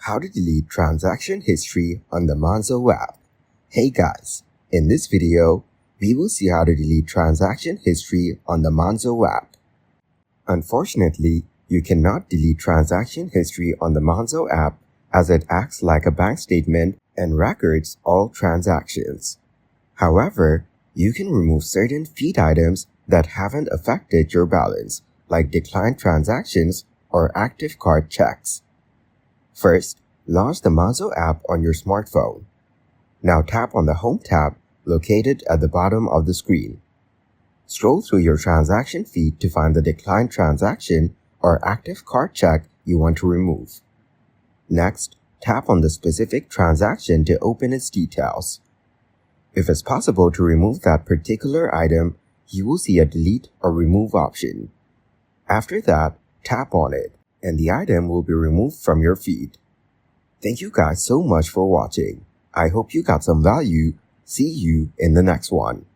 How to delete transaction history on the Monzo app. Hey guys, in this video, we will see how to delete transaction history on the Monzo app. Unfortunately, you cannot delete transaction history on the Monzo app as it acts like a bank statement and records all transactions. However, you can remove certain feed items that haven't affected your balance, like declined transactions or active card checks. First, launch the Monzo app on your smartphone. Now tap on the Home tab located at the bottom of the screen. Scroll through your transaction feed to find the declined transaction or active card check you want to remove. Next, tap on the specific transaction to open its details. If it's possible to remove that particular item, you will see a delete or remove option. After that, tap on it, and the item will be removed from your feed. Thank you guys so much for watching. I hope you got some value. See you in the next one.